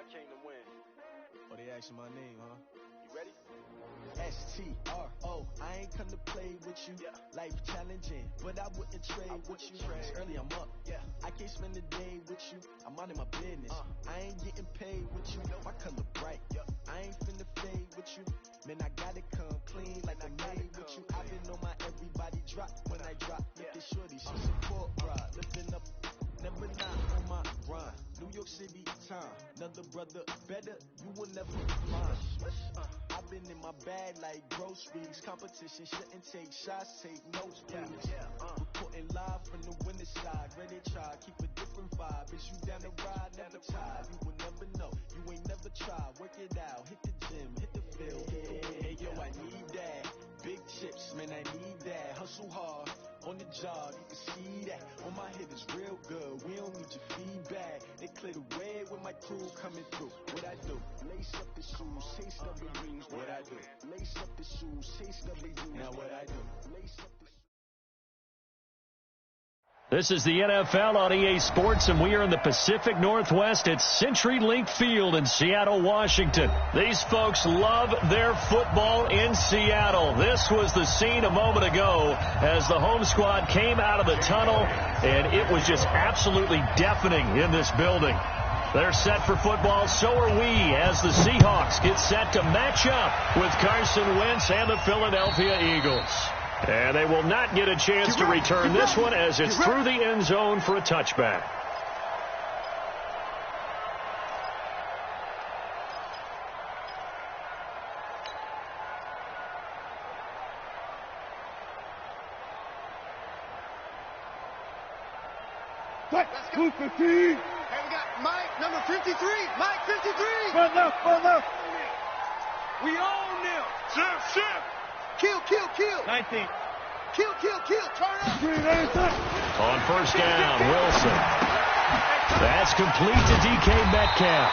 I came to win. Oh, they asking my name, huh? You ready? S-T-R-O, I ain't come to play with you. Yeah. Life challenging, but I wouldn't trade with you. It's early, I'm up. Yeah. I can't spend the day with you. I'm minding my business. I ain't getting paid with you. My color bright. I ain't finna fade with you. Man, I gotta come clean like I made with you. I've been on my everybody drop when I drop. Look at shorty, she support ride. Lifting up, never not on my grind. New York City time. Another brother better, you will never find. I've been in my bag like groceries. Competition shouldn't take shots, take notes, please. Reporting live from the winter side. Ready to try, keep a different vibe. Is you down the ride, never tired. You will never know, you ain't never tried. Work it out, hit the gym, hit the field. Hey yo, I need that. Big chips, man, I need that. Hustle hard, on the job, you can see that. On my head is real good, we don't need your feedback. They clear the way with my crew coming through. What I do? Lace up the shoes, taste of the blues. What I do? Lace up the shoes, taste of the blues. Now what I do? Lace up the shoes. This is the NFL on EA Sports, and we are in the Pacific Northwest at CenturyLink Field in Seattle, Washington. These folks love their football in Seattle. This was the scene a moment ago as the home squad came out of the tunnel, and it was just absolutely deafening in this building. They're set for football, so are we, as the Seahawks get set to match up with Carson Wentz and the Philadelphia Eagles. And they will not get a chance to return this one as it's through the end zone for a touchback. Let's go. 215. Hey, we got Mike, number 53. Mike, 53. Run left. We own them. Shift. Kill. 19. Kill. Turn up. On first down, Wilson. That's complete to DK Metcalf.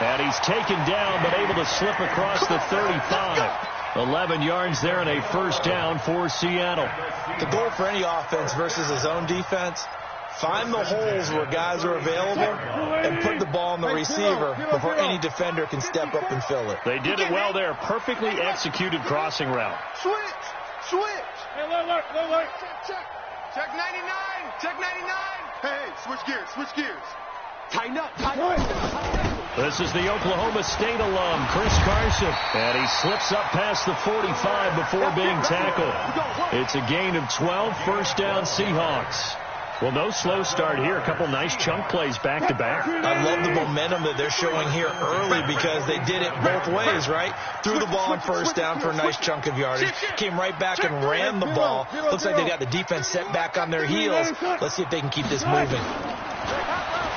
And he's taken down but able to slip across the 35. 11 yards there and a first down for Seattle. The goal for any offense versus his own defense, find the holes where guys are available and put the ball on the receiver before any defender can step up and fill it. They did it well there. Perfectly executed crossing route. Switch. Hey, alert. Check 99. Hey, switch gears. Tighten up. This is the Oklahoma State alum, Chris Carson. And he slips up past the 45 before being tackled. It's a gain of 12, first down Seahawks. Well, no slow start here. A couple nice chunk plays back-to-back. I love the momentum that they're showing here early because they did it both ways, right? Threw the ball on first down for a nice chunk of yardage. Came right back and ran the ball. Looks like they got the defense set back on their heels. Let's see if they can keep this moving.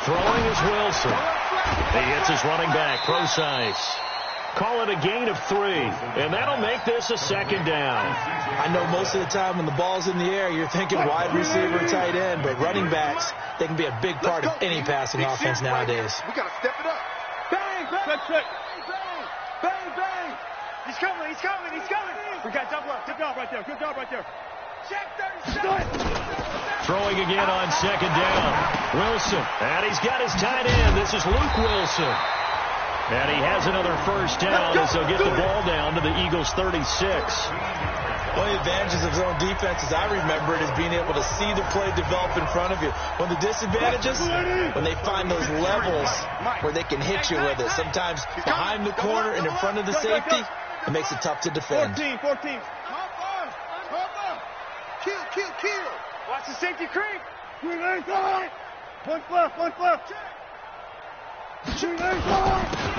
Throwing is Wilson. He hits his running back, pro size. Call it a gain of 3, and that'll make this a second down. I know most of the time when the ball's in the air, you're thinking wide receiver, tight end, but running backs, they can be a big part of any passing offense nowadays. We got to step it up. Bang. He's coming. We got double up. Good job right there. Check 37. Throwing again on second down. Wilson, and he's got his tight end. This is Luke Wilson. And he has another first down as they'll get the ball down to the Eagles' 36. One of the advantages of zone defense, as I remember it, is being able to see the play develop in front of you. One of the disadvantages, when they find those levels where they can hit you with it. Sometimes behind the corner and in front of the safety, it makes it tough to defend. 14. Kill. Watch the safety creep. One left.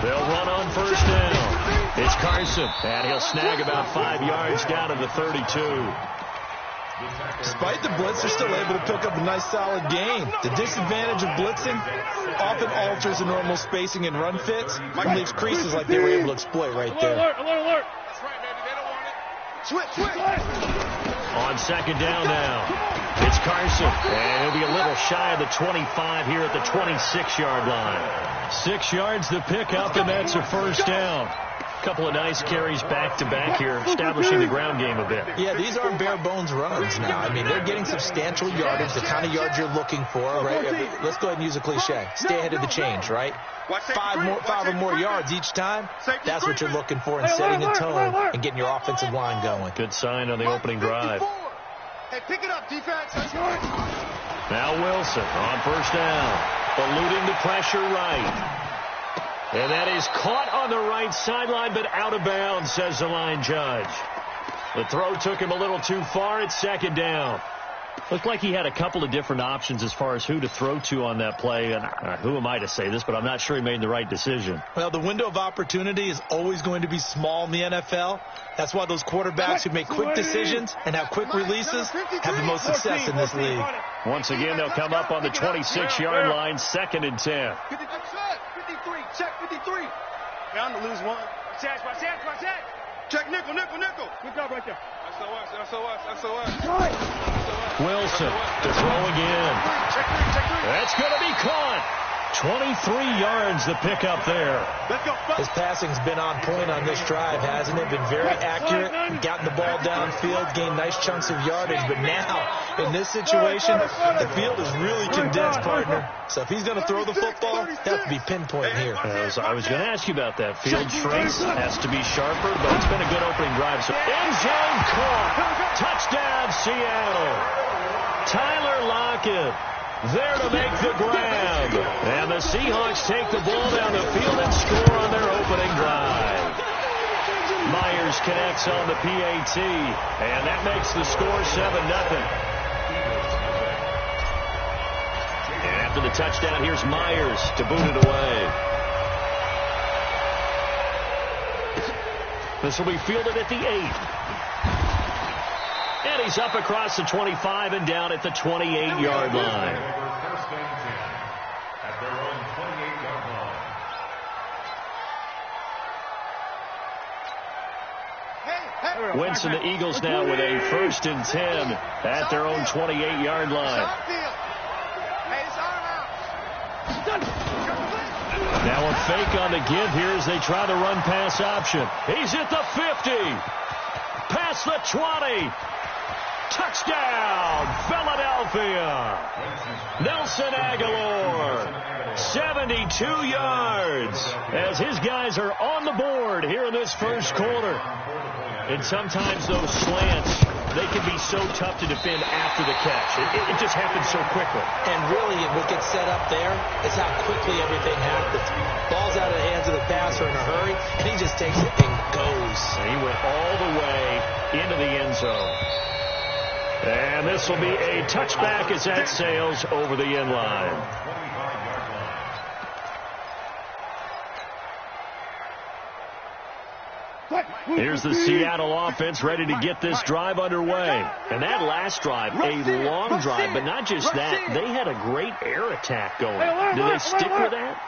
They'll run on first down. It's Carson, and he'll snag about 5 yards down to the 32. Despite the blitz, they're still able to pick up a nice solid gain. The disadvantage of blitzing often alters the normal spacing and run fits and leaves creases like they were able to exploit right there. Alert. That's right, baby. They don't want it. Switch. On second down now. It's Carson, and he'll be a little shy of the 25 here at the 26-yard line. 6 yards the pickup, and that's a first down. Couple of nice carries back-to-back here, establishing the ground game a bit. Yeah, these aren't bare-bones runs now. I mean, they're getting substantial yardage, the kind of yards you're looking for, right? Let's go ahead and use a cliche. Stay ahead of the change, right? Five or more yards each time, that's what you're looking for in setting a tone and getting your offensive line going. Good sign on the opening drive. Hey, pick it up, defense. Now Wilson on first down, eluding the pressure right. And that is caught on the right sideline, but out of bounds, says the line judge. The throw took him a little too far. It's second down. Looked like he had a couple of different options as far as who to throw to on that play. And who am I to say this, but I'm not sure he made the right decision. Well, the window of opportunity is always going to be small in the NFL. That's why those quarterbacks who make quick decisions and have quick releases have the most success in this league. Once again, they'll come up on the 26-yard line, 2nd and 10. 53, check 53. Down to lose one. Check. Check nickel. Good job right there. SOS. Wilson to throw again. Check three. That's going to be caught. 23 yards the pickup there. Let's go. His passing's been on point on this drive, hasn't it? Been very accurate, gotten the ball downfield, gained nice chunks of yardage. But now, in this situation, the field is really condensed, partner. So if he's going to throw the football, he'll have to be pinpoint here. I was going to ask you about that. Field trace has to be sharper, but it's been a good opening drive. So end zone caught. Touchdown, Seattle. Tyler Lockett there to make the grab. And the Seahawks take the ball down the field and score on their opening drive. Myers connects on the PAT, and that makes the score 7-0. And after the touchdown, here's Myers to boot it away. This will be fielded at the 8. And he's up across the 25 and down at the 28-yard line. Winston, the Eagles now with a 1st and 10 at their own 28-yard line. Now a fake on the give here as they try the run-pass option. He's at the 50. Past the 20. Touchdown, Philadelphia. Nelson Aguilar, 72 yards as his guys are on the board here in this first quarter. And sometimes those slants, they can be so tough to defend after the catch. It just happens so quickly. And really, what gets set up there is how quickly everything happens. Ball's out of the hands of the passer in a hurry, and he just takes it and goes. And he went all the way into the end zone. And this will be a touchback as that sails over the end line. Here's the Seattle offense ready to get this drive underway. And that last drive, a long drive, but not just that. They had a great air attack going. Do they stick with that?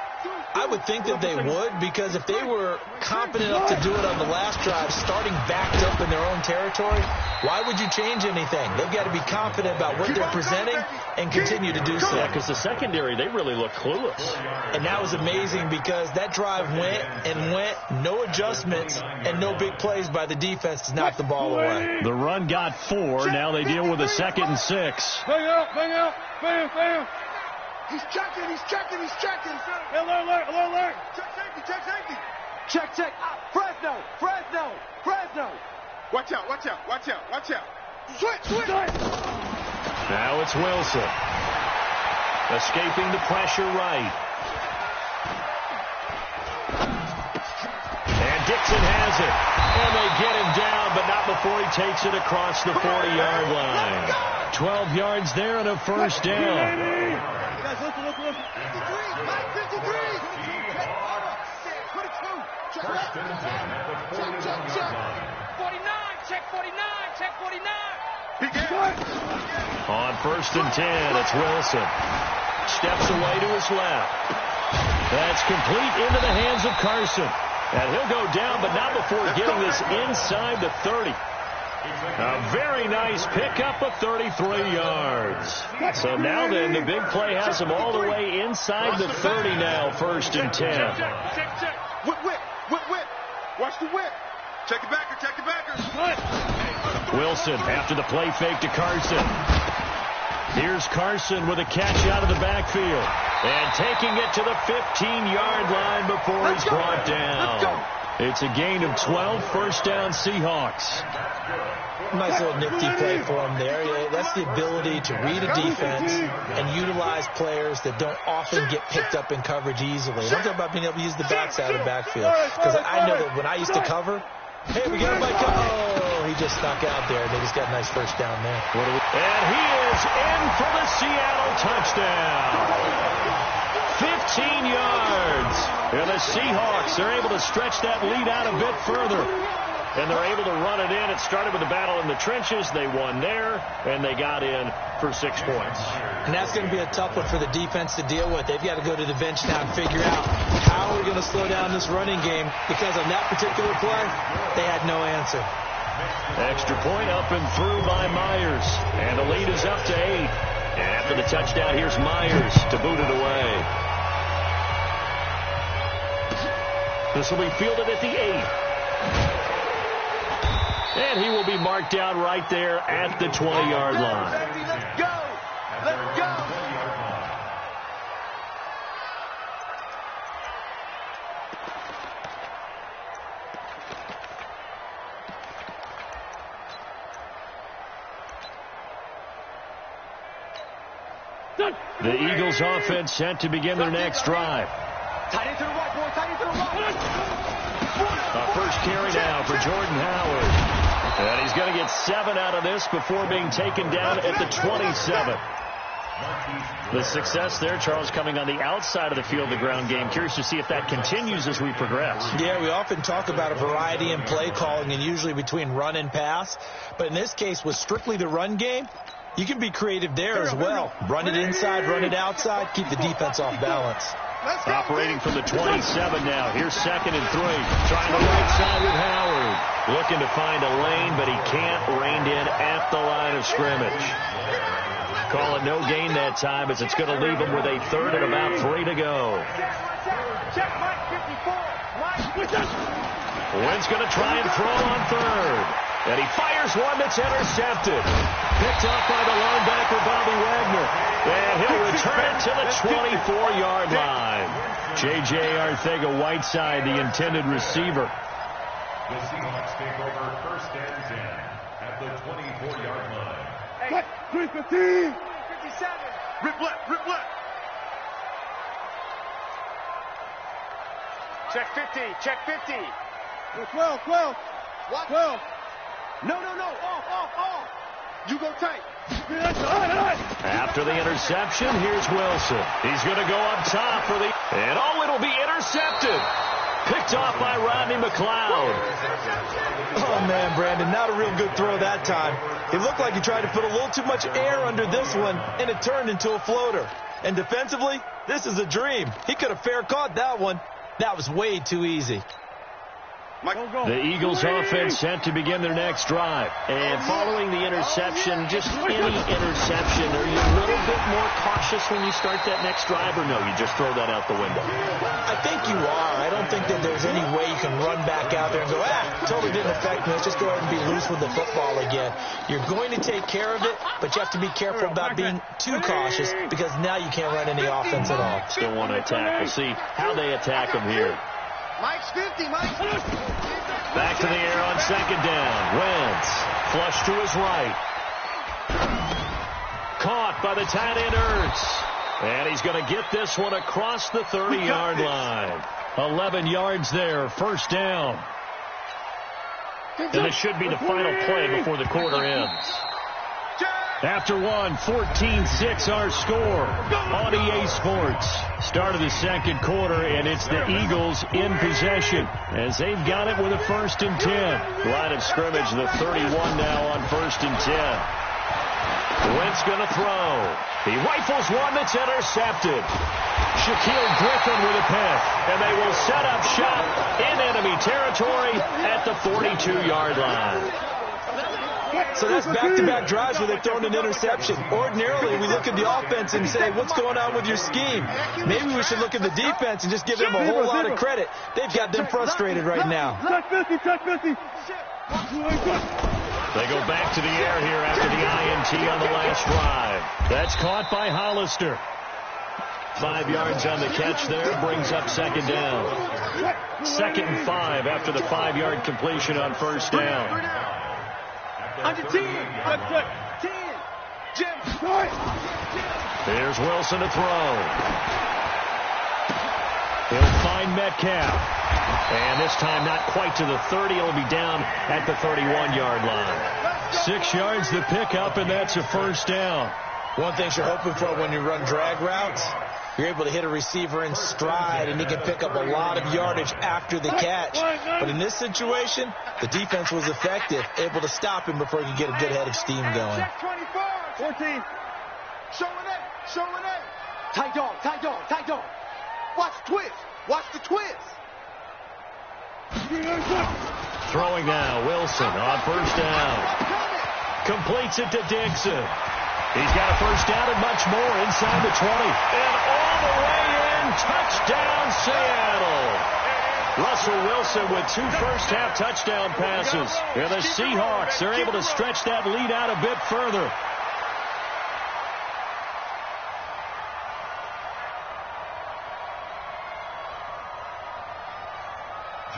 I would think that they would, because if they were confident enough to do it on the last drive, starting backed up in their own territory, why would you change anything? They've got to be confident about what they're presenting and continue to do so. Yeah, because the secondary, they really look clueless. And that was amazing because that drive went and went, no adjustments, and no big plays by the defense to knock the ball away. The run got 4. Now they deal with a 2nd and 6. Bang out. He's checking. Alert. Check safety. Check. Fresno. Watch out. Switch. Now it's Wilson. Escaping the pressure right. And Dixon has it. And they get him down, but not before he takes it across the 40-yard line. 12 yards there and a first down. Guys, listen. 53, Mike 53. Check. 49. On 1st and 10, it's Wilson. Steps away to his left. That's complete into the hands of Carson. And he'll go down, but not before getting this inside the 30. A very nice pickup of 33 yards. So now then, the big play has him all the way inside the 30 now, 1st and 10. Whip. Watch the whip. Check it backer, check it backer. Wilson after the play fake to Carson. Here's Carson with a catch out of the backfield. And taking it to the 15-yard line before he's brought down. It's a gain of 12, first down Seahawks. Nice little nifty play for him there. That's the ability to read a defense and utilize players that don't often get picked up in coverage easily. And I'm talking about being able to use the backside of the backfield. Because I know that when I used to cover, hey, we got him by oh, he just snuck out there. They just got a nice first down there. And he is in for the Seattle touchdown. 15 yards. And the Seahawks are able to stretch that lead out a bit further. And they're able to run it in. It started with a battle in the trenches. They won there, and they got in for 6 points. And that's going to be a tough one for the defense to deal with. They've got to go to the bench now and figure out how are we going to slow down this running game, because on that particular play, they had no answer. Extra point up and through by Myers. And the lead is up to 8. And after the touchdown, here's Myers to boot it away. This will be fielded at the 8. And he will be marked down right there at the 20-yard line. Let's go! Let's go! The Eagles offense set to begin their next drive. Tight end to the right, boy. Tight end to the right. A first carry now for Jordan Howard. And he's going to get 7 out of this before being taken down at the 27. The success there, Charles, coming on the outside of the field, the ground game. Curious to see if that continues as we progress. Yeah, we often talk about a variety in play calling and usually between run and pass. But in this case, with strictly the run game, you can be creative there as well. Run it inside, run it outside, keep the defense off balance. Operating from the 27 now. Here's 2nd and 3. Trying the right side with Howard. Looking to find a lane, but he can't. Reined in at the line of scrimmage. Call it no gain that time, as it's going to leave him with a 3rd and about 3 to go. Check Mike 54. Wentz going to try and throw on 3rd. And he fires one that's intercepted. Picked up by the linebacker, Bobby Wagner. And he'll return it to the 24-yard line. J.J. Arcega-Whiteside, the intended receiver. The Seahawks take over 1st and 10 at the 24-yard line. Hey, 315. 57. Rip left, rip left. Check 50, check 50. 12, 12. What? 12. No. Off. You go tight. After the interception, here's Wilson. He's going to go up top for the... And it'll be intercepted. Picked off by Rodney McLeod. Oh, man, Brandon, not a real good throw that time. It looked like he tried to put a little too much air under this one, and it turned into a floater. And defensively, this is a dream. He could have fair caught that one. That was way too easy. The Eagles offense set to begin their next drive. And following the interception, just any interception, are you a little bit more cautious when you start that next drive, or no, you just throw that out the window? I think you are. I don't think that there's any way you can run back out there and go, totally didn't affect me. Let's just go ahead and be loose with the football again. You're going to take care of it, but you have to be careful about being too cautious, because now you can't run any offense at all. Still want to attack. We'll see how they attack him here. Mike's 50, Mike's 50. Back to the air on 2nd down. Wentz, flush to his right. Caught by the tight end Ertz. And he's going to get this one across the 30-yard line. 11 yards there, first down. And this should be the final play before the quarter ends. After one, 14-6 our score on EA Sports. Start of the second quarter, and it's the Eagles in possession as they've got it with a 1st and 10. Line of scrimmage, the 31 now on 1st and 10. Wentz going to throw. He rifles one that's intercepted. Shaquille Griffin with a pick, and they will set up shop in enemy territory at the 42-yard line. So that's back-to-back drives where they've thrown an interception. Ordinarily, we look at the offense and say, what's going on with your scheme? Maybe we should look at the defense and just give them a whole lot of credit. They've got them frustrated right now. They go back to the air here after the INT on the last drive. That's caught by Hollister. 5 yards on the catch there, brings up second down. 2nd and 5 after the 5-yard completion on first down. Under 10. 10. Jim. Here's Wilson to throw. He'll find Metcalf. And this time not quite to the 30. It'll be down at the 31-yard line. 6 yards the pickup, and that's a first down. One thing you're hoping for when you run drag routes, you're able to hit a receiver in stride, and he can pick up a lot of yardage after the catch. But in this situation, the defense was effective, able to stop him before he could get a good head of steam going. 14. Showing it. Tight dog. Watch the twist. Throwing now, Wilson on first down. Completes it to Dixon. He's got a first down and much more inside the 20. And all the way in, touchdown Seattle. Russell Wilson with 2 first-half touchdown passes. And the Seahawks are able to stretch that lead out a bit further.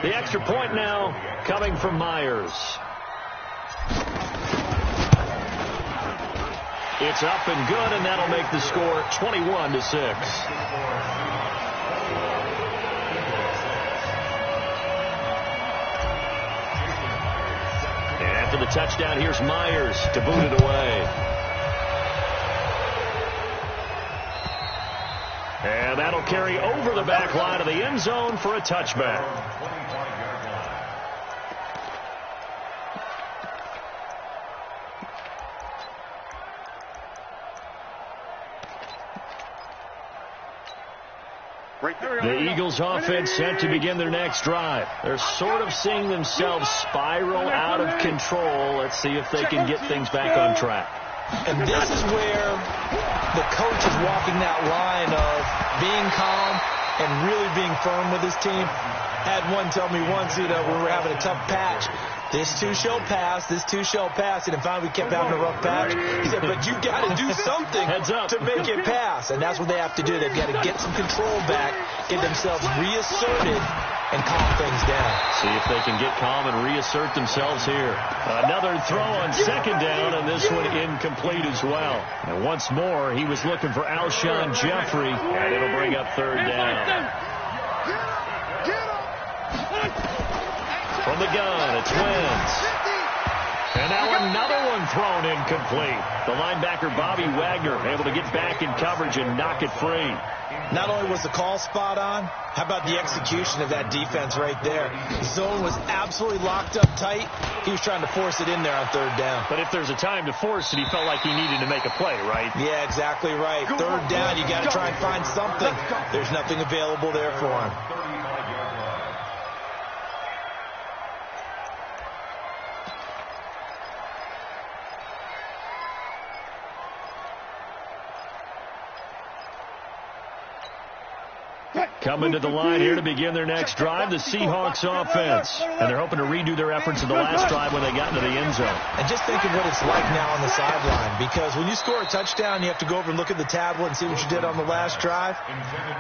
The extra point now coming from Myers. It's up and good, and that'll make the score 21-6. And after the touchdown, here's Myers to boot it away. And that'll carry over the back line of the end zone for a touchback. The Eagles offense set to begin their next drive. They're sort of seeing themselves spiral out of control. Let's see if they can get things back on track. And this is where the coach is walking that line of being calm and really being firm with his team. Had one tell me once, we were having a tough patch. This too shall pass. And finally we kept having a rough patch. He said, but you got to do something to make it pass. And that's what they have to do. They've got to get some control back, get themselves reasserted, and calm things down. See if they can get calm and reassert themselves here. Another throw on second down, and this one incomplete as well. And once more, he was looking for Alshon Jeffrey, and it'll bring up third down. From the gun, it's Wentz. And now another one thrown incomplete. The linebacker, Bobby Wagner, able to get back in coverage and knock it free. Not only was the call spot on, how about the execution of that defense right there? The zone was absolutely locked up tight. He was trying to force it in there on third down. But if there's a time to force it, he felt like he needed to make a play, right? Yeah, exactly right. Third down, you got to try and find something. There's nothing available there for him. Coming to the line here to begin their next drive, the Seahawks offense. And they're hoping to redo their efforts in the last drive when they got into the end zone. And just think of what it's like now on the sideline, because when you score a touchdown, you have to go over and look at the tablet and see what you did on the last drive.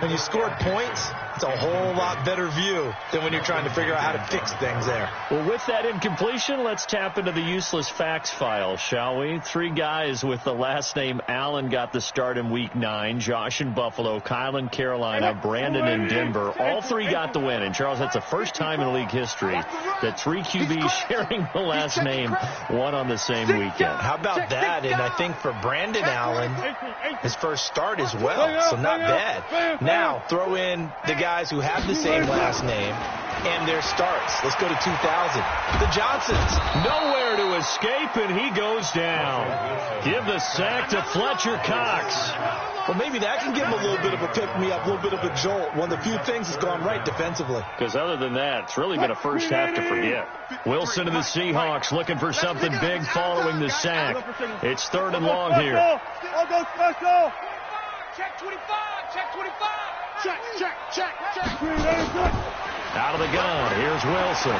When you scored points, it's a whole lot better view than when you're trying to figure out how to fix things there. Well, with that incompletion, let's tap into the useless facts file, shall we? 3 guys with the last name Allen got the start in Week 9. Josh in Buffalo, Kyle in Carolina, Brandon in Denver. All 3 got the win. And, Charles, that's the first time in league history that 3 QBs sharing the last name won on the same weekend. How about that? And I think for Brandon Allen, his first start as well, so not bad. Now, throw in the guys who have the same last name, and their starts. Let's go to 2000. The Johnsons. Nowhere to escape, and he goes down. Give the sack to Fletcher Cox. Well, maybe that can give him a little bit of a pick-me-up, a little bit of a jolt. One of the few things that's gone right defensively. Because other than that, it's really been a first half to forget. Wilson and the Seahawks looking for something big following the sack. It's 3rd and long here. I'll go special. Check 25. Check 25. Check. Out of the gun. Here's Wilson.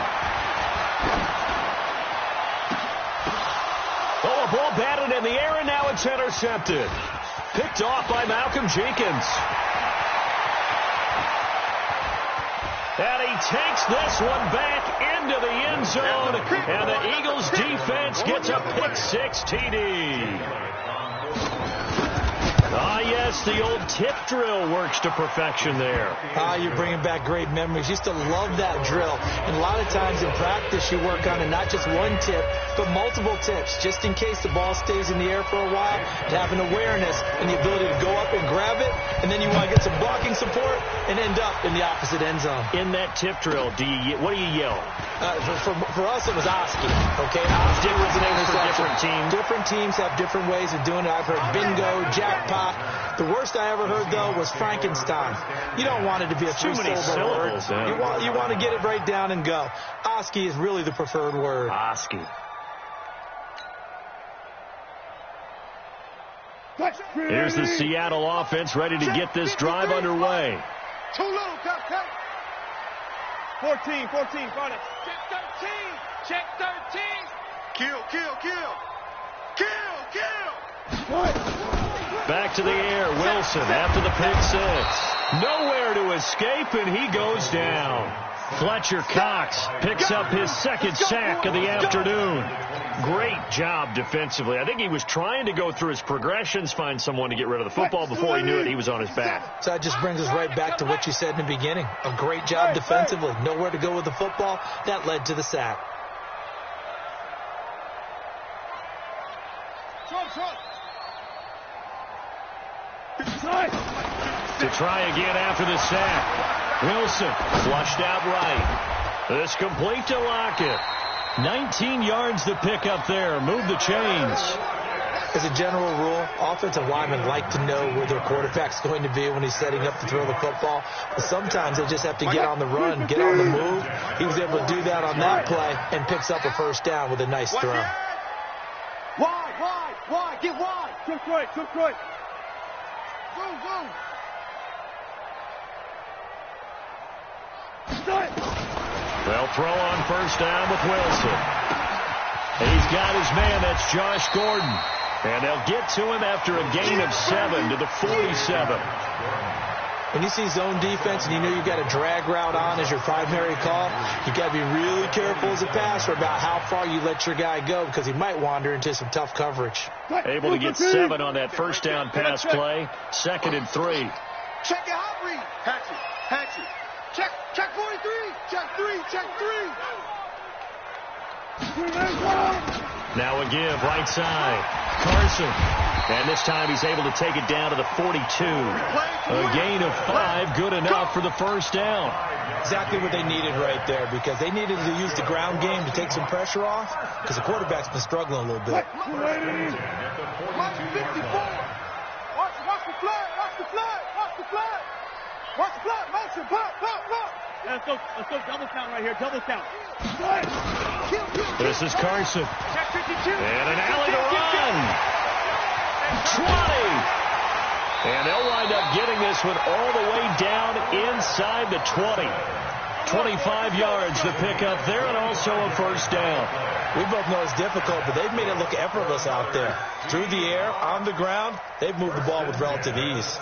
Oh, a ball batted in the air, and now it's intercepted. Picked off by Malcolm Jenkins. And he takes this one back into the end zone, and the Eagles defense gets a pick-6 TD. Ah, yes, the old tip drill works to perfection there. You're bringing back great memories. Used to love that drill. And a lot of times in practice, you work on it, not just one tip, but multiple tips, just in case the ball stays in the air for a while, and have an awareness and the ability to go up and grab it, and then you want to get some blocking support and end up in the opposite end zone. In that tip drill, what do you yell? For us, it was Oski. Okay, Oski was an interception. Different teams. Different teams have different ways of doing it. I've heard bingo, jackpot. The worst I ever heard, though, was Frankenstein. You don't want it to be a three-syllable word. Yeah. You want to get it right down and go. Oski is really the preferred word. Oski. Here's the Seattle offense ready to get this drive underway. Too low, cut. 14, got it. Check 13. Kill. Back to the air, Wilson after the pick 6. Nowhere to escape, and he goes down. Fletcher Cox picks up his 2nd sack of the afternoon. Great job defensively. I think he was trying to go through his progressions, find someone to get rid of the football. Before he knew it, he was on his back. So that just brings us right back to what you said in the beginning. A great job defensively. Nowhere to go with the football. That led to the sack. To try again after the sack. Wilson flushed out right. This complete to Lockett. 19 yards to pick up there. Move the chains. As a general rule, offensive linemen like to know where their quarterback's going to be when he's setting up to throw the football. But sometimes they just have to get on the run, get on the move. He was able to do that on that play and picks up a first down with a nice throw. Wide, get wide. Took right. Boom. They'll throw on first down with Wilson. He's got his man, that's Josh Gordon. And they'll get to him after a gain of 7 to the 47. When you see zone defense and you know you've got a drag route on as your primary call, you've got to be really careful as a passer about how far you let your guy go because he might wander into some tough coverage. Able to get 7 on that first down pass play. 2nd and 3. Check your hot read. Hatchet. Check 43. Check 3. Now a give, right side. Carson. And this time he's able to take it down to the 42. A gain of 5, good enough for the first down. Exactly what they needed right there because they needed to use the ground game to take some pressure off because the quarterback's been struggling a little bit. Watch 54. Watch the flag. Motion, pop. Let's go double count right here, double count. This is Carson. Check 52. And an alley to run. 20. And they'll wind up getting this one all the way down inside the 20. 25 yards to pick up there and also a first down. We both know it's difficult, but they've made it look effortless out there. Through the air, on the ground, they've moved the ball with relative ease.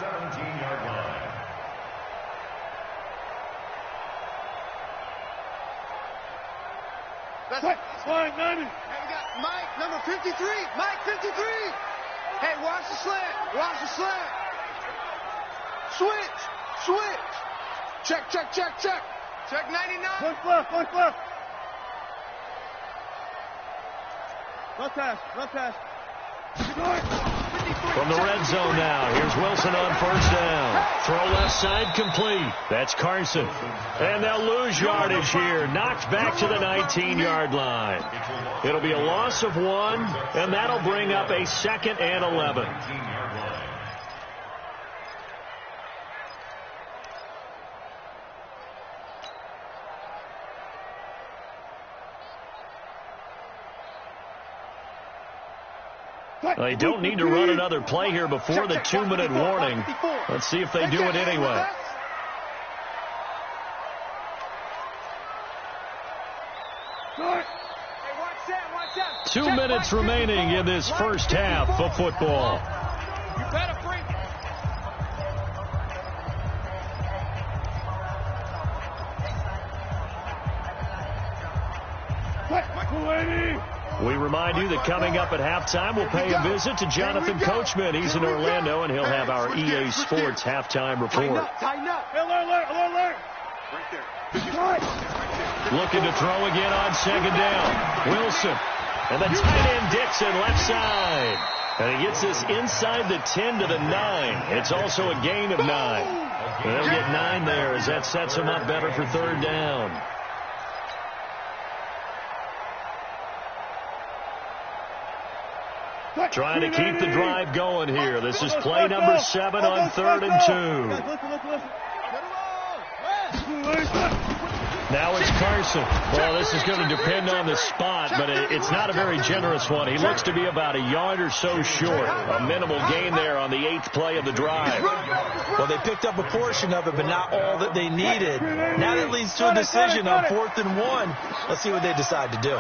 Line 90. Hey, we got Mike, number 53. Mike, 53. Hey, watch the slant. Switch. Check. Check 99. One left. Left pass. 53. From the red zone now, here's Wilson on first down. Throw left side complete. That's Carson. And they'll lose yardage here. Knocked back to the 19-yard line. It'll be a loss of 1, and that'll bring up a 2nd and 11. They don't need to run another play here before the 2-minute warning. Let's see if they do it anyway. Watch out. 2 minutes remaining in this first half of football. You better bring We remind you that coming up at halftime, we'll pay a visit to Jonathan Coachman. He's in Orlando, and he'll have our EA Sports halftime report. Tighten up. Alert. Right there. Looking to throw again on 2nd down. Wilson. And the tight end Dixon left side. And he gets this inside the 10 to the 9. It's also a gain of 9. They'll get 9 there as that sets him up better for 3rd down. Trying to keep the drive going here. This is play number 7 on 3rd and 2. Now it's Carson. Well, this is going to depend on the spot, but it's not a very generous one. He looks to be about a yard or so short. A minimal gain there on the 8th play of the drive. Well, they picked up a portion of it, but not all that they needed. Now that leads to a decision on 4th and 1. Let's see what they decide to do.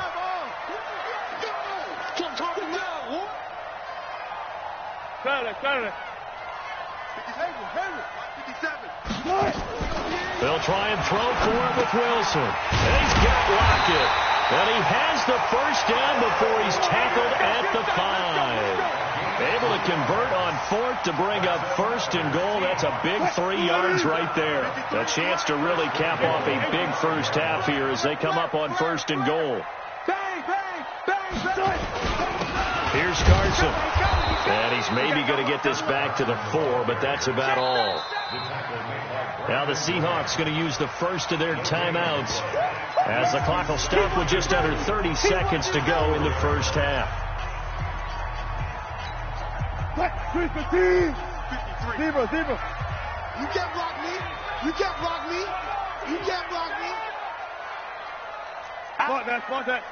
They'll try and throw for it with Wilson. And he's got Lockett. And he has the first down before he's tackled at the 5. Able to convert on 4th to bring up 1st and goal. That's a big 3 yards right there. A chance to really cap off a big first half here as they come up on 1st and goal. Here's Carson. And he's maybe going to get this back to the 4, but that's about all. Now the Seahawks going to use the first of their timeouts as the clock will stop with just under 30 seconds to go in the first half. 53. Zebra. You can't block me. You can't block me. Spot that.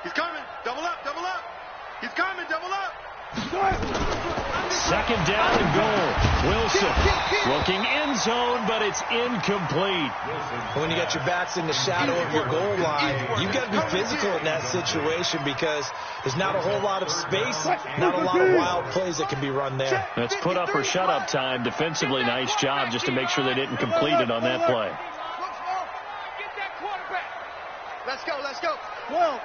He's coming. Double up. He's coming. Double up. 2nd down and goal. Wilson looking end zone, but it's incomplete. When you got your backs in the shadow of your goal line, you've got to be physical in that situation because there's not a whole lot of space, not a lot of wild plays that can be run there. That's put up or shut up time. Defensively, nice job just to make sure they didn't complete it on that play. Get that quarterback. Let's go. 12.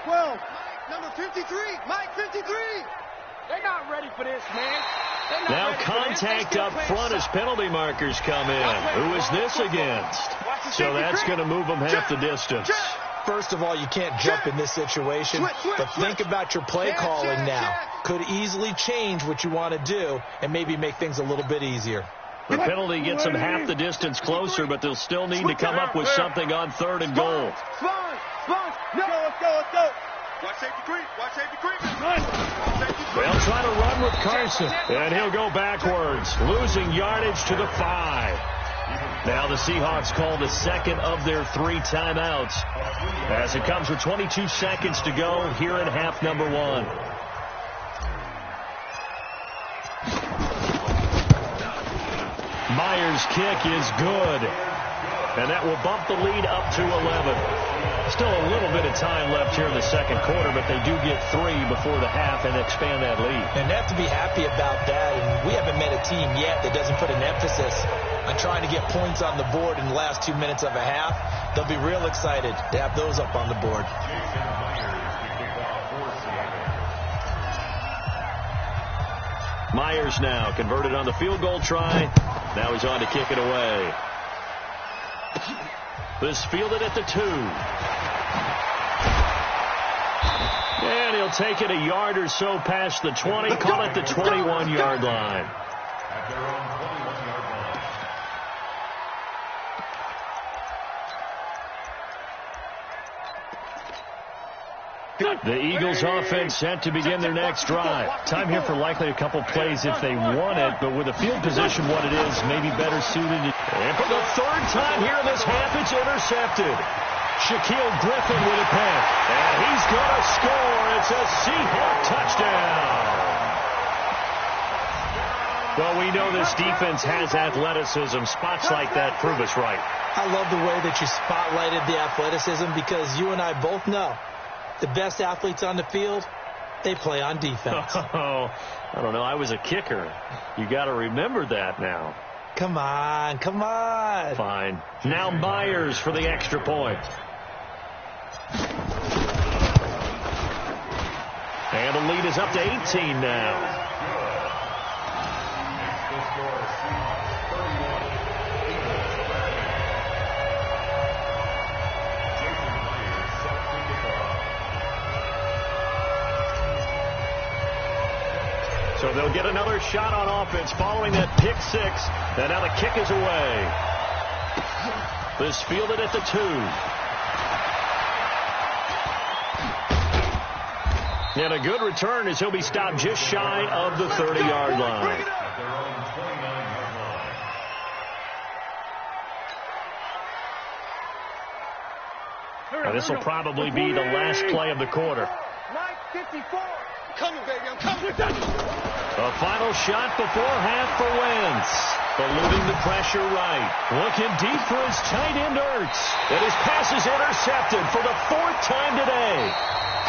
Number 53. Mike 53. They're not ready for this, man. Now contact up front as penalty markers come in. Who is this against? So that's going to move them half the distance. First of all, you can't jump in this situation, but think about your play calling now. Could easily change what you want to do and maybe make things a little bit easier. The penalty gets them half the distance closer, but they'll still need to come up with something on 3rd and goal. Let's go. Watch safety creep. They'll try to run with Carson, and he'll go backwards, losing yardage to the 5. Now the Seahawks call the 2nd of their 3 timeouts as it comes with 22 seconds to go here in half number 1. Myers' kick is good, and that will bump the lead up to 11. Still a little bit of time left here in the second quarter, but they do get 3 before the half and expand that lead. And they have to be happy about that. And we haven't met a team yet that doesn't put an emphasis on trying to get points on the board in the last 2 minutes of a half. They'll be real excited to have those up on the board. Myers now converted on the field goal try. Now he's on to kick it away. This fielded at the 2. And he'll take it a yard or so past the 20, call it the 21-yard line. At their own 21-yard line. The Eagles offense set to begin their next drive. Time here for likely a couple plays if they want it, but with the field position what it is, maybe better suited. And for the third time here in this half, it's intercepted. Shaquille Griffin with a pick. And he's going to score. It's a Seahawk touchdown. Well, we know this defense has athleticism. Spots like that prove us right. I love the way that you spotlighted the athleticism because you and I both know the best athletes on the field, they play on defense. Oh, I don't know. I was a kicker. You got to remember that now. Come on, come on. Fine. Now Myers for the extra point. And the lead is up to 18 now. So they'll get another shot on offense following that pick six. And now the kick is away. This fielded at the 2. And a good return as he'll be stopped just shy of the 30-yard line. At their own 29-yard line. Now, this will probably be the last play of the quarter. 54. Coming, baby, I'm coming. A final shot before half for Wentz. Eluding the pressure right. Looking deep for his tight end Ertz. And his pass is intercepted for the 4th time today.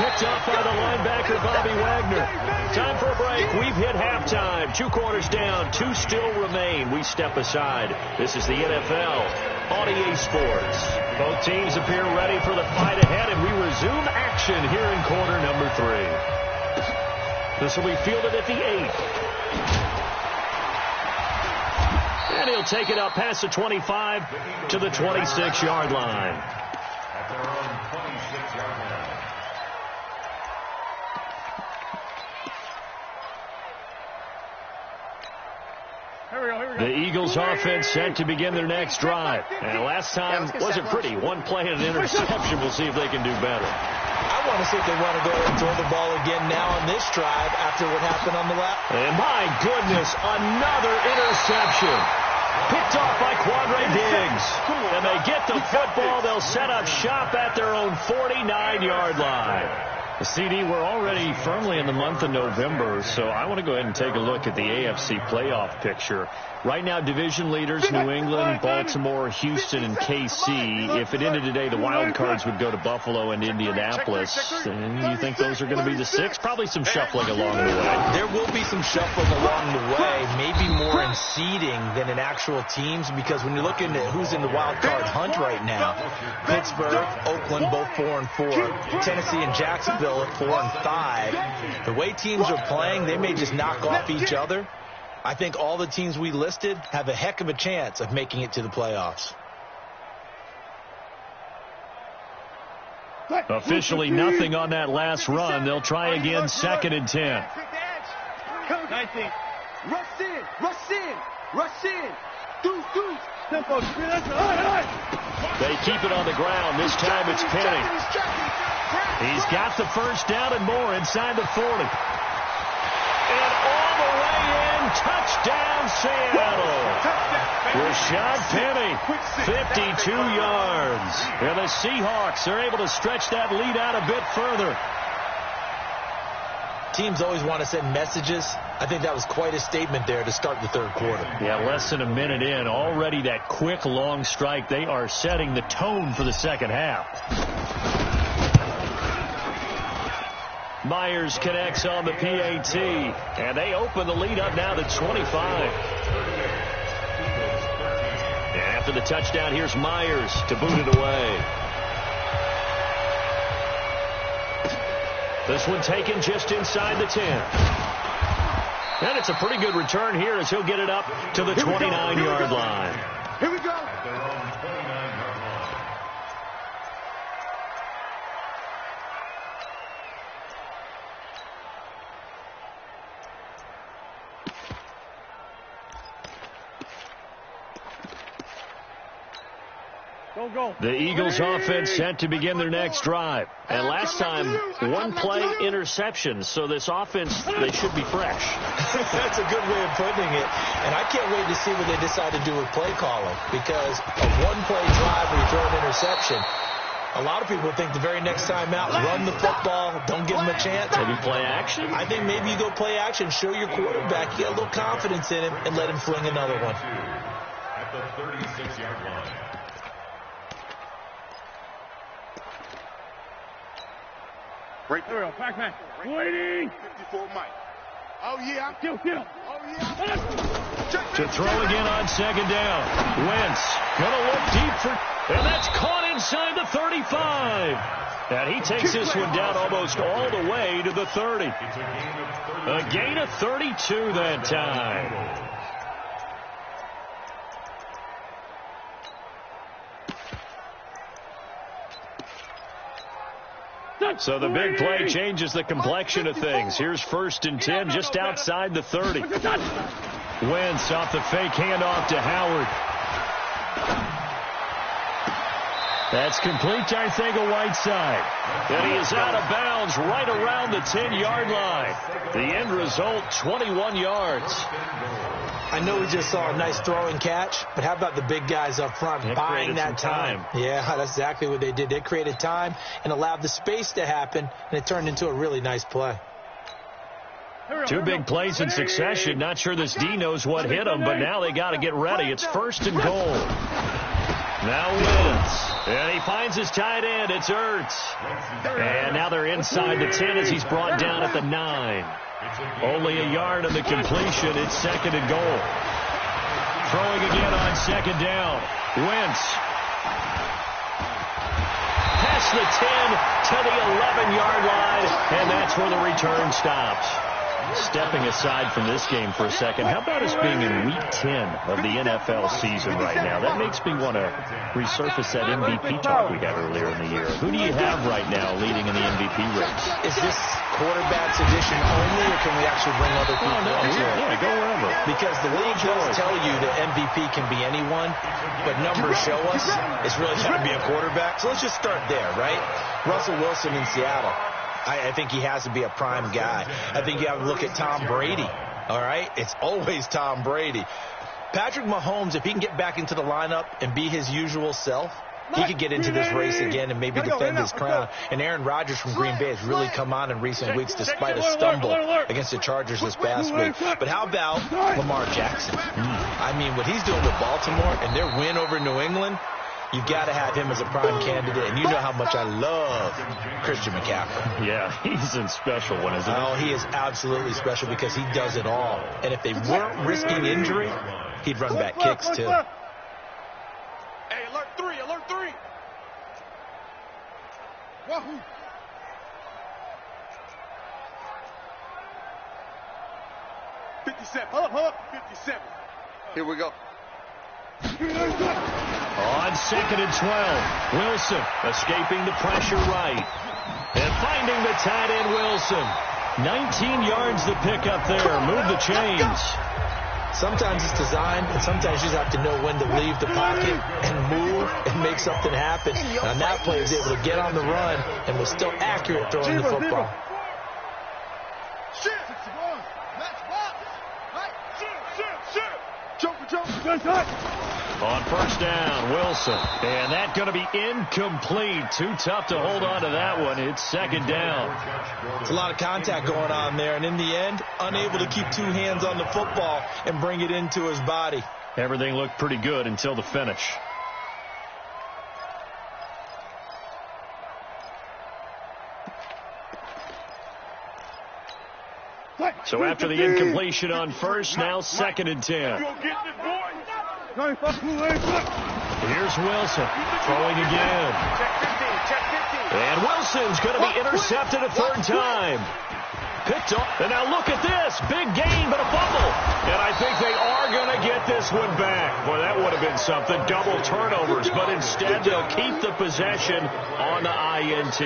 Picked up by the linebacker Bobby Wagner. Time for a break. We've hit halftime. 2 quarters down. 2 still remain. We step aside. This is the NFL on EA Sports. Both teams appear ready for the fight ahead, and we resume action here in quarter number 3. This will be fielded at the 8. And he'll take it up past the 25 to the 26-yard line. At their own 26-yard line. The Eagles offense set to begin their next drive. And last time wasn't pretty. One play and an interception. We'll see if they can do better. I want to see if they want to go and throw the ball again now on this drive after what happened on the left. And my goodness, another interception. Picked off by Quandre Diggs. And they get the football. They'll set up shop at their own 49-yard line. CD, we're already firmly in the month of November, so I want to go ahead and take a look at the AFC playoff picture. Right now, division leaders, New England, Baltimore, Houston, and KC. If it ended today, the wild cards would go to Buffalo and Indianapolis. And you think those are going to be the 6? Probably some shuffling along the way. There will be some shuffling along the way, maybe more in seeding than in actual teams, because when you're looking at who's in the wild card hunt right now, Pittsburgh, Oakland, both 4-4, Tennessee and Jacksonville at 4-5. The way teams are playing, they may just knock off each other. I think all the teams we listed have a heck of a chance of making it to the playoffs. Officially nothing on that last run. They'll try again, 2nd and 10. 19. Rush in, rush in, rush in. Deuce. Tempo, They keep it on the ground. This time it's Penny. He's got the first down and more inside the 40. And all the way in, touchdown Seattle. Rashad Penny, 52 yards. And the Seahawks are able to stretch that lead out a bit further. Teams always want to send messages. I think that was quite a statement there to start the 3rd quarter. Yeah, less than a minute in. Already that quick, long strike. They are setting the tone for the 2nd half. Myers connects on the PAT, and they open the lead up now to 25. And after the touchdown, here's Myers to boot it away. This one taken just inside the 10. And it's a pretty good return here as he'll get it up to the 29-yard line. Here we go. At their own 29-yard line. The Eagles offense set to begin their next drive. And last time, one play interception. So this offense, they should be fresh. That's a good way of putting it. And I can't wait to see what they decide to do with play calling. Because a one-play drive where you throw an interception, a lot of people think the very next time out, run the football, don't give him a chance. Maybe play action? I think maybe you go play action, show your quarterback, you get a little confidence in him, and let him fling another one. At the 36-yard line. Right there, Pac-Man. Waiting. 54 Mike. Oh, yeah. Kill. Oh, yeah. To throw again on second down. Wentz going to look deep for... And that's caught inside the 35. And he takes this one down almost all the way to the 30. A gain of 32 that time. So the big play changes the complexion of things. Here's 1st and 10 just outside the 30. Wentz off the fake handoff to Howard. That's complete to Arcega-Whiteside. And he is out of bounds right around the 10-yard line. The end result, 21 yards. I know we just saw a nice throw and catch, but how about the big guys up front buying that time? Yeah, that's exactly what they did. They created time and allowed the space to happen, and it turned into a really nice play. Two big plays in succession. Not sure this D knows what hit him, but now they got to get ready. It's 1st and goal. Now Wentz. And he finds his tight end. It's Ertz. And now they're inside the 10 as he's brought down at the 9. Only a yard on the completion. It's 2nd and goal. Throwing again on 2nd down. Wentz. Past the 10 to the 11-yard line. And that's where the return stops. Stepping aside from this game for a second, how about us being in Week 10 of the NFL season right now? That makes me want to resurface that MVP talk we had earlier in the year. Who do you have right now leading in the MVP race? Is this quarterbacks edition only, or can we actually bring other people into it? Yeah, go wherever. Because the league does tell you that MVP can be anyone, but numbers show us it's really got to be a quarterback. So let's just start there, right? Russell Wilson in Seattle. I think he has to be a prime guy. I think you have to look at Tom Brady, all right? It's always Tom Brady. Patrick Mahomes, if he can get back into the lineup and be his usual self, he could get into this race again and maybe defend his crown. And Aaron Rodgers from Green Bay has really come on in recent weeks despite a stumble against the Chargers this past week. But how about Lamar Jackson? I mean, what he's doing with Baltimore and their win over New England, you've got to have him as a prime candidate, and you know how much I love Christian McCaffrey. Yeah, he's a special one, isn't he? Oh, he is absolutely special because he does it all. And if they weren't risking injury, he'd run back kicks too. Hey, alert 3, alert 3. Wahoo. Hold up. 57. Here we go. On 2nd and 12, Wilson escaping the pressure right. And finding the tight end, Wilson. 19 yards the pick up there. Move the chains. Sometimes it's designed, and sometimes you just have to know when to leave the pocket and move and make something happen. And on that play, he was able to get on the run and was still accurate throwing the football. On 1st down, Wilson. And that's going to be incomplete. Too tough to hold on to that one. It's 2nd down. It's a lot of contact going on there. And in the end, unable to keep 2 hands on the football and bring it into his body. Everything looked pretty good until the finish. So after the incompletion on 1st, now 2nd and 10. Here's Wilson throwing again. And Wilson's going to be intercepted a 3rd time. Picked up. And now look at this. Big gain, but a fumble. And I think they are going to get this one back. Boy, that would have been something. Double turnovers. But instead, they'll keep the possession on the INT.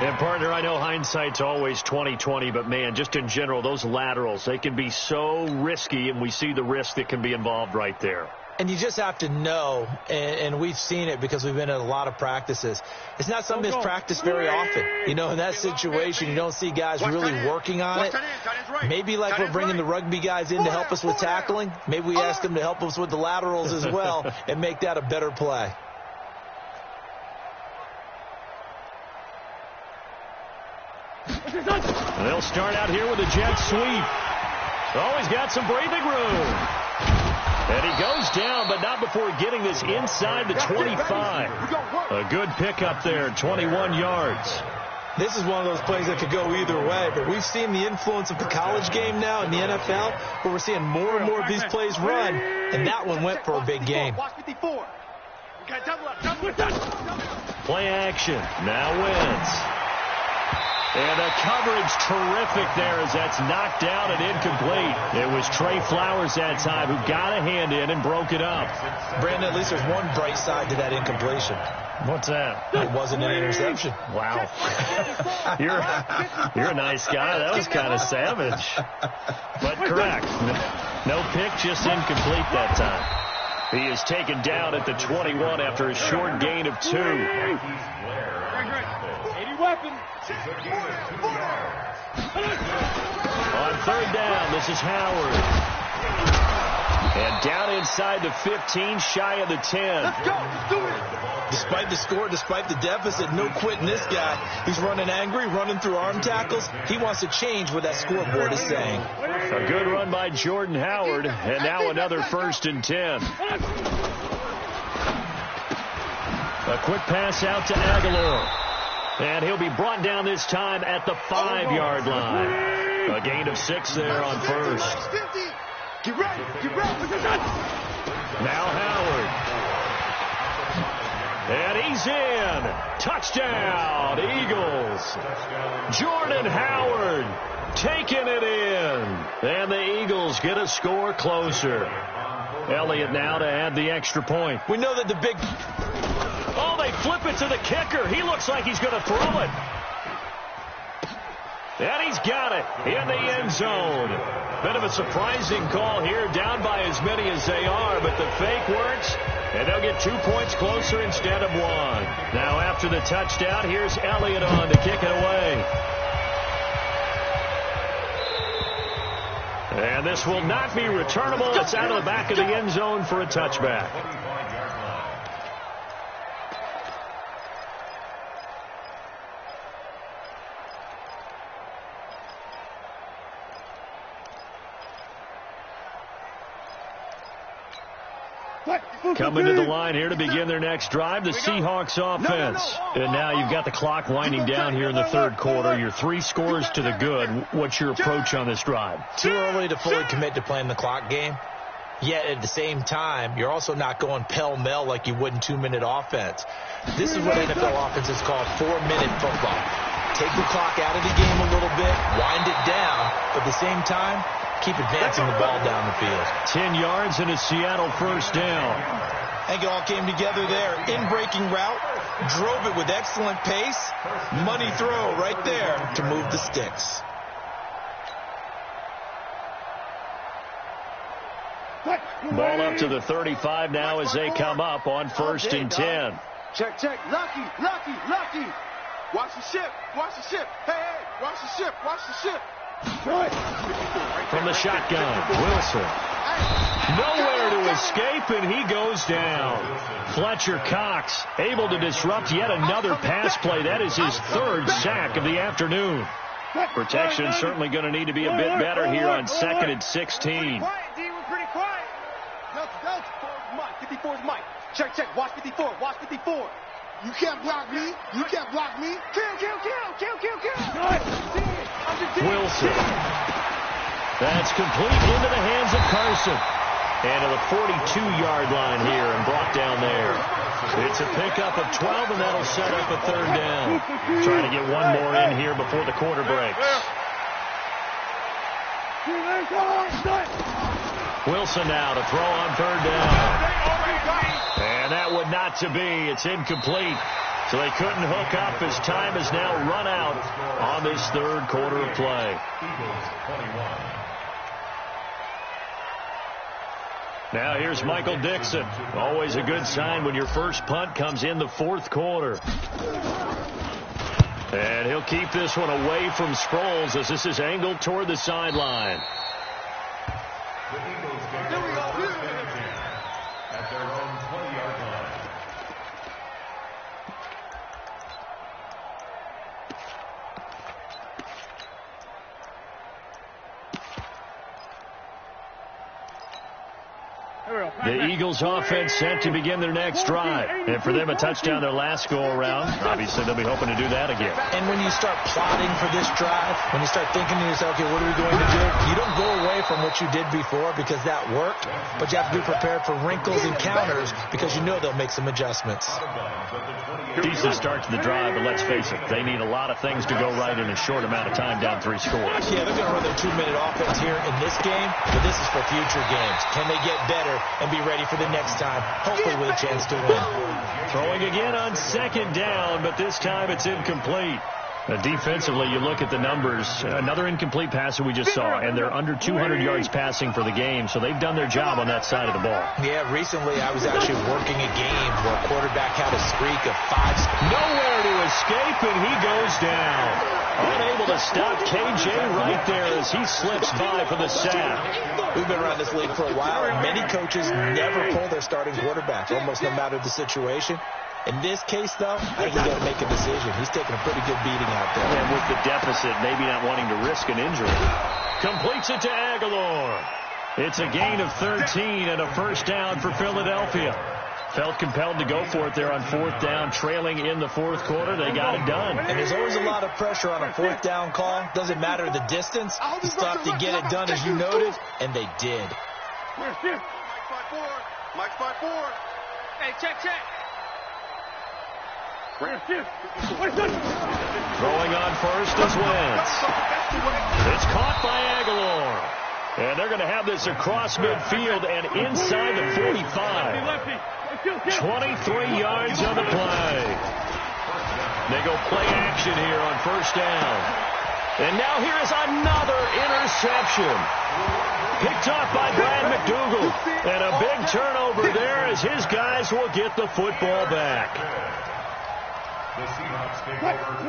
And, partner, I know hindsight's always 20/20, but, man, just in general, those laterals, they can be so risky, and we see the risk that can be involved right there. And you just have to know, and we've seen it because we've been at a lot of practices. It's not something that's practiced very often. You know, in that situation, you don't see guys really working on it. Maybe like we're bringing the rugby guys in to help us with tackling. Maybe we ask them to help us with the laterals as well and make that a better play. They'll start out here with a jet sweep. Oh, he's got some breathing room. And he goes down, but not before getting this inside the 25. A good pickup there, 21 yards. This is one of those plays that could go either way, but we've seen the influence of the college game now in the NFL, where we're seeing more and more of these plays run, and that one went for a big gain. Play action, now wins. And a coverage terrific there as that's knocked down and incomplete. It was Trey Flowers that time who got a hand in and broke it up. Brandon, at least there's one bright side to that incompletion. What's that? It wasn't an interception. Wow. You're a nice guy. That was kind of savage. But correct. No pick, just incomplete that time. He is taken down at the 21 after a short gain of 2. 80 weapons. On third down, this is Howard. And down inside the 15, shy of the 10. Let's go. Let's do it. Despite the score, despite the deficit, no quitting this guy. He's running angry, running through arm tackles. He wants to change what that scoreboard is saying. A good run by Jordan Howard, and now another 1st and 10. A quick pass out to Aguilar. And he'll be brought down this time at the 5-yard line. A gain of 6 there on first. Get ready. Get ready. Now Howard. And he's in. Touchdown, Eagles. Jordan Howard taking it in. And the Eagles get a score closer. Elliott now to add the extra point. We know that the big... Oh, they flip it to the kicker. He looks like he's going to throw it. And he's got it in the end zone. Bit of a surprising call here, down by as many as they are, but the fake works, and they'll get 2 points closer instead of 1. Now after the touchdown, here's Elliott on to kick it away. And this will not be returnable. It's out of the back of the end zone for a touchback. Coming to the line here to begin their next drive, the Seahawks offense. And now you've got the clock winding down here in the third quarter. Your 3 scores to the good. What's your approach on this drive? Too early to fully commit to playing the clock game. Yet at the same time, you're also not going pell-mell like you would in 2-minute offense. This is what NFL offenses call 4-minute football. Take the clock out of the game a little bit, wind it down, but at the same time, keep advancing the ball down the field. 10 yards and a Seattle first down. I think it all came together there. In-breaking route, drove it with excellent pace. Money throw right there to move the sticks. Ball up to the 35 now as they come up on 1st and 10. Check. Lucky. Watch the ship. Hey, watch the ship. From the shotgun, Wilson. Nowhere to escape, and he goes down. Fletcher Cox able to disrupt yet another pass play. That is his 3rd sack of the afternoon. Protection certainly going to need to be a bit better here on 2nd and 16. We're pretty quiet. Mike. 54 is Mike. Check. Watch 54. You can't block me. Kill. Wilson. That's complete into the hands of Carson. And to the 42-yard line here and brought down there. It's a pickup of 12, and that'll set up a 3rd down. Trying to get one more in here before the quarter breaks. Wilson now to throw on 3rd down. And that would not to be. It's incomplete. So they couldn't hook up as time has now run out on this 3rd quarter of play. Now here's Michael Dixon. Always a good sign when your first punt comes in the fourth quarter. And he'll keep this one away from Sproles as this is angled toward the sideline. The Eagles get their first down at their own 20-yard line. The Eagles offense set to begin their next drive. And for them, a touchdown their last go-around. Obviously, they'll be hoping to do that again. And when you start plotting for this drive, when you start thinking to yourself, okay, what are we going to do? You don't go away from what you did before because that worked, but you have to be prepared for wrinkles and counters because you know they'll make some adjustments. Decent start to the drive, but let's face it, they need a lot of things to go right in a short amount of time, down 3 scores. Yeah, they're going to run their 2-minute offense here in this game, but this is for future games. Can they get better and be ready for the next time, hopefully with a chance to win? Throwing again on second down, but this time it's incomplete. Defensively, you look at the numbers. Another incomplete pass that we just saw, and they're under 200 yards passing for the game, so they've done their job on that side of the ball. Yeah, recently I was actually working a game where a quarterback had a streak of 5. Nowhere to escape, and he goes down. Unable to stop KJ right there as he slips by for the sack. We've been around this league for a while, and many coaches never pull their starting quarterback, almost no matter the situation. In this case, though, I think he's got to make a decision. He's taking a pretty good beating out there. And with the deficit, maybe not wanting to risk an injury. Completes it to Aguilar. It's a gain of 13 and a first down for Philadelphia. Felt compelled to go for it there on fourth down, trailing in the fourth quarter. They got it done. And there's always a lot of pressure on a fourth down call. Doesn't matter the distance. You still have to get it done, as you noted, and they did. Mike 5-4. Mike 5-4. Hey, check. Throwing on first is Wentz. It's caught by Aguilar. And they're going to have this across midfield and inside the 45. 23 yards on the play. They go play action here on first down. And now here is another interception. Picked off by Brad McDougal. And a big turnover there as his guys will get the football back.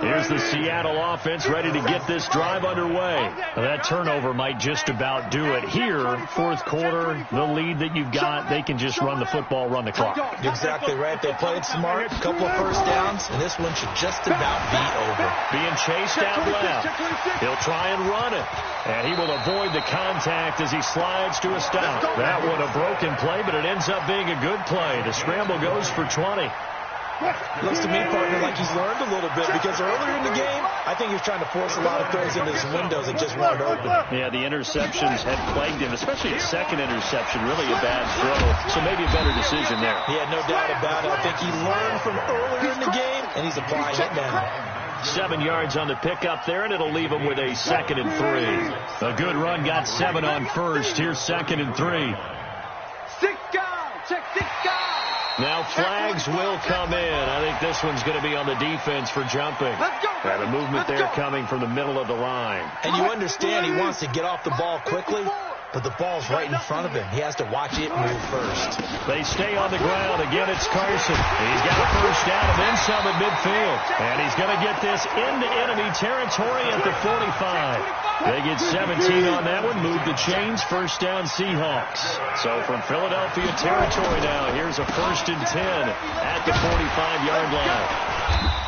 Here's the Seattle offense ready to get this drive underway. Now that turnover might just about do it. Here, fourth quarter, the lead that you've got, they can just run the football, run the clock. Exactly right. They played smart, a couple of first downs, and this one should just about be over. Being chased out left. He'll try and run it. And he will avoid the contact as he slides to a stop. That one a broken play, but it ends up being a good play. The scramble goes for 20. Looks to me, partner, like he's learned a little bit because earlier in the game, I think he was trying to force a lot of throws into his windows that just weren't open. Yeah, the interceptions had plagued him, especially his second interception, really a bad throw. So maybe a better decision there. Yeah, no doubt about it. I think he learned from earlier in the game, and he's applying it now. 7 yards on the pickup there, and it'll leave him with a 2nd and 3. A good run, got 7 on first. Here's 2nd and 3. 6 guys. Check 6 guys. Now flags will come in. I think this one's going to be on the defense for jumping. And the movement there coming from the middle of the line. And you understand he wants to get off the ball quickly, but the ball's right in front of him. He has to watch it move first. They stay on the ground. Again, it's Carson. He's got a first down and then some at midfield. And he's going to get this into enemy territory at the 45. They get 17 on that one. Move the chains. First down, Seahawks. So from Philadelphia territory now, here's a 1st and 10 at the 45-yard line.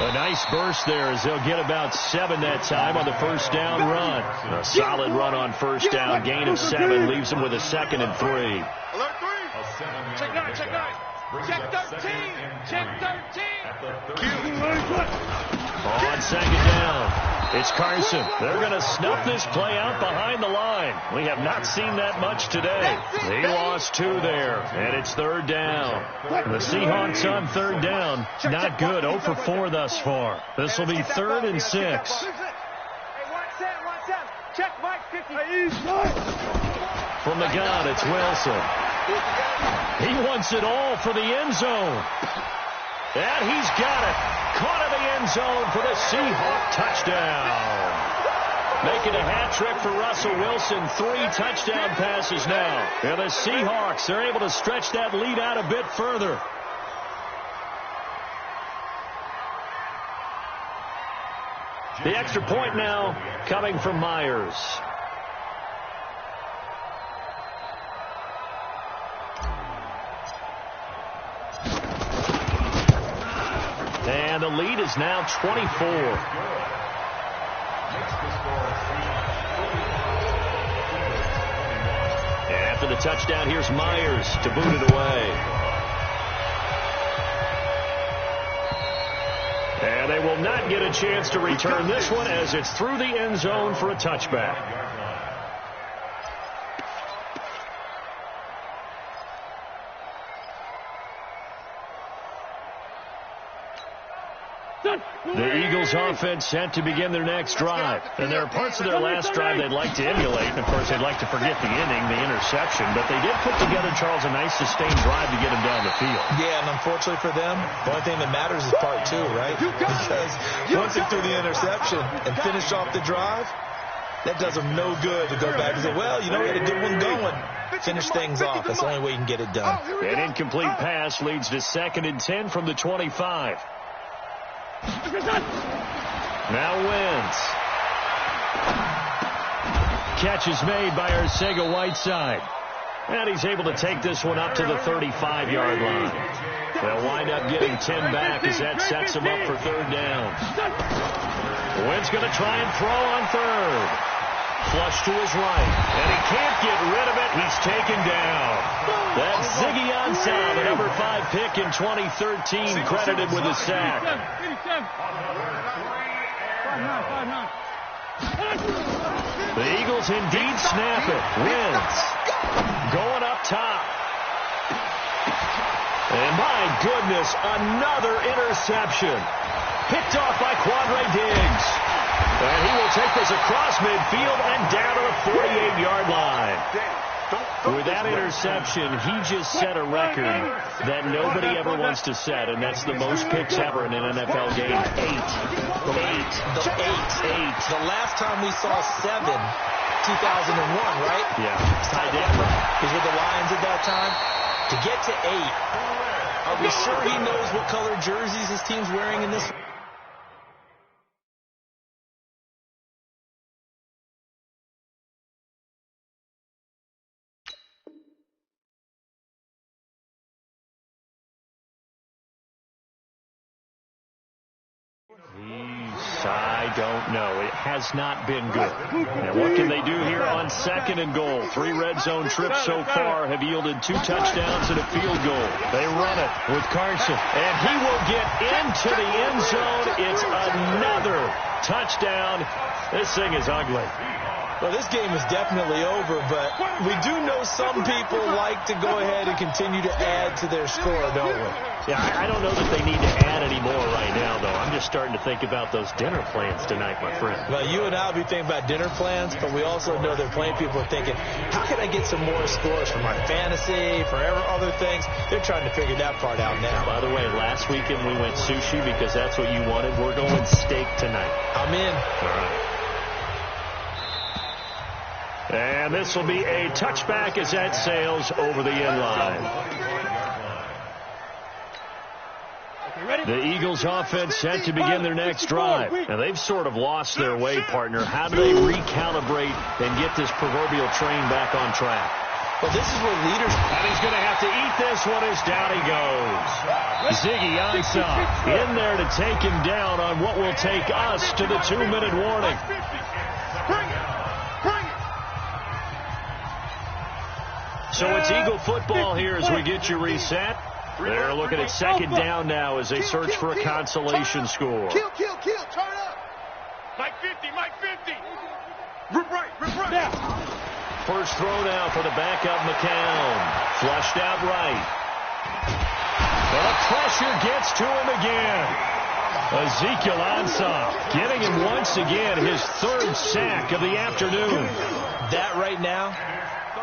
A nice burst there as they'll get about 7 that time on the first down run. A solid run on first down. Gain of 7 leaves them with a 2nd and 3. Alert 3. Check 9. Check 13. Check 13. On second down. It's Carson. They're going to snuff this play out behind the line. We have not seen that much today. They lost 2 there, and it's 3rd down. The Seahawks on 3rd down. Not good. 0 for 4 thus far. This will be 3rd and 6. Hey, watch that. Check Mike 50. From the gun, it's Wilson. He wants it all for the end zone. And he's got it. Caught in the end zone for the Seahawk touchdown. Making a hat trick for Russell Wilson. 3 touchdown passes now. And the Seahawks are able to stretch that lead out a bit further. The extra point now coming from Myers. And the lead is now 24. After the touchdown, here's Myers to boot it away. And they will not get a chance to return this one as it's through the end zone for a touchback. The Eagles offense set to begin their next drive. And there are parts of their last drive they'd like to emulate. And, of course, they'd like to forget the inning, the interception. But they did put together, Charles, a nice sustained drive to get them down the field. Yeah, and unfortunately for them, the only thing that matters is part 2, right? Because once they threw the interception and finished off the drive, that does them no good to go back and say, well, you know, we had a good one going. Finish things off. That's the only way you can get it done. An incomplete pass leads to 2nd and 10 from the 25. Now Wentz. Catch is made by Arcega-Whiteside. And he's able to take this one up to the 35-yard line. They'll wind up getting 10 back as that sets him up for 3rd down. Wentz going to try and throw on 3rd. Flush to his right. And he can't get rid of it. He's taken down. That's Ziggy Ansah, the number 5 pick in 2013, credited with a sack. The Eagles indeed snap it. Wentz going up top. And my goodness, another interception. Picked off by Quandre Diggs. And he will take this across midfield and down to the 48-yard line. With that interception, he just set a record that nobody ever wants to set, and that's the most picks ever in an NFL game. 8. The last time we saw 7, 2001, right? Yeah. Ty Detmer. He's with the Lions at that time. To get to 8, are we sure he knows what color jerseys his team's wearing in this? I don't know. It has not been good. Now, what can they do here on 2nd and goal? 3 red zone trips so far have yielded 2 touchdowns and a field goal. They run it with Carson, and he will get into the end zone. It's another touchdown. This thing is ugly. Well, this game is definitely over, but we do know some people like to go ahead and continue to add to their score, don't we? Yeah, I don't know that they need to add any more right now, though. I'm just starting to think about those dinner plans tonight, my friend. Well, you and I will be thinking about dinner plans, but we also know that plenty of people are thinking, how can I get some more scores for my fantasy, for other things? They're trying to figure that part out now. By the way, last weekend we went sushi because that's what you wanted. We're going steak tonight. I'm in. All right. And this will be a touchback as that sails over the end line. The Eagles offense set to begin their next drive. And they've sort of lost their way, partner. How do they recalibrate and get this proverbial train back on track? Well, this is where leaders... And he's going to have to eat this one as down he goes. Ziggy Ansah in there to take him down on what will take us to the 2-minute warning. So it's Eagle football here as we get you reset. They're looking at 2nd down now as they search for a consolation score. Kill. Turn up. Mike 50. Rip right. Yeah. First throw now for the backup McCown. Flushed out right. And the pressure gets to him again. Ezekiel Ansah getting him once again, his 3rd sack of the afternoon. That right now,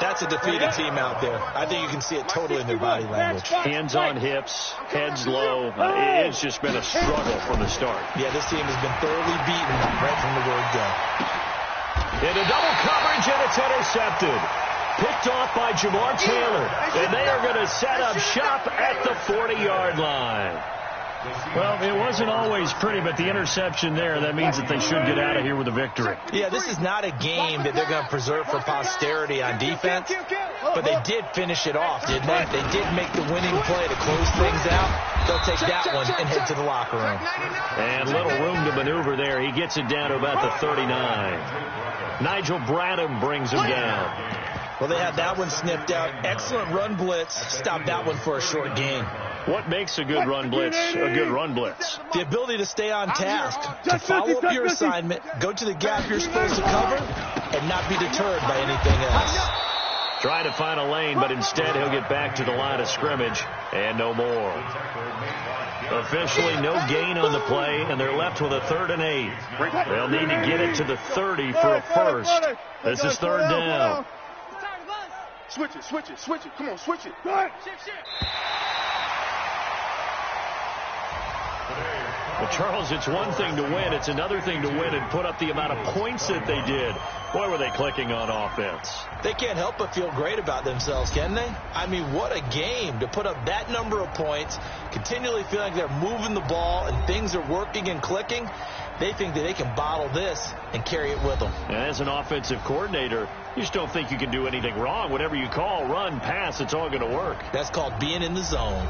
that's a defeated team out there. I think you can see it totally in their body language. Hands on hips, heads low. It's just been a struggle from the start. Yeah, this team has been thoroughly beaten right from the word go. Into double coverage, and it's intercepted. Picked off by Jamar Taylor. And they are going to set up shop at the 40-yard line. Well, it wasn't always pretty, but the interception there, that means that they should get out of here with a victory. Yeah, this is not a game that they're going to preserve for posterity on defense, but they did finish it off, didn't they? They did make the winning play to close things out. They'll take that one and head to the locker room. And little room to maneuver there. He gets it down to about the 39. Nigel Bradham brings him down. Well, they had that one sniffed out. Excellent run blitz. Stopped that one for a short gain. What makes a good run blitz a good run blitz? The ability to stay on task, to follow up your assignment, go to the gap you're supposed to cover, and not be deterred by anything else. Trying to find a lane, but instead he'll get back to the line of scrimmage, and no more. Officially no gain on the play, and they're left with a 3rd and 8. They'll need to get it to the 30 for a first. This is 3rd down. Switch it. Come on, switch it. Well, Charles, it's one thing to win. It's another thing to win and put up the amount of points that they did. Boy, were they clicking on offense. They can't help but feel great about themselves, can they? I mean, what a game to put up that number of points, continually feeling like they're moving the ball and things are working and clicking. They think that they can bottle this and carry it with them. And as an offensive coordinator, you just don't think you can do anything wrong. Whatever you call, run, pass, it's all going to work. That's called being in the zone.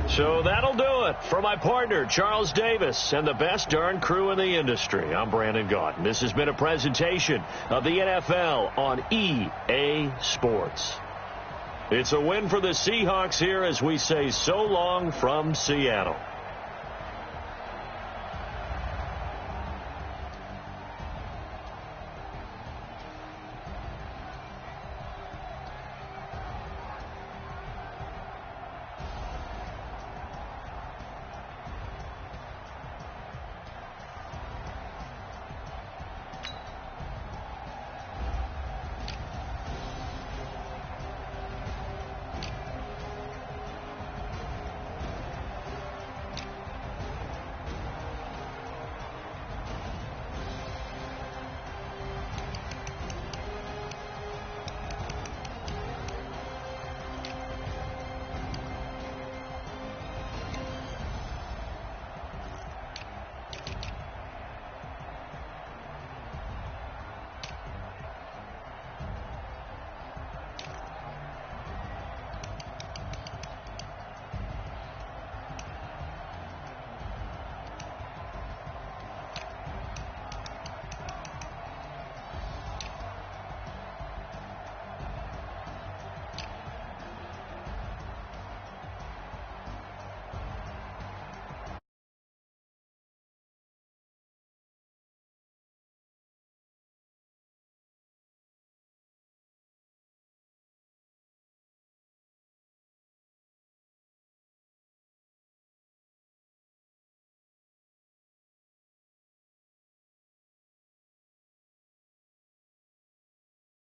So that'll do it for my partner, Charles Davis, and the best darn crew in the industry. I'm Brandon Gaudin. This has been a presentation of the NFL on EA Sports. It's a win for the Seahawks here as we say so long from Seattle.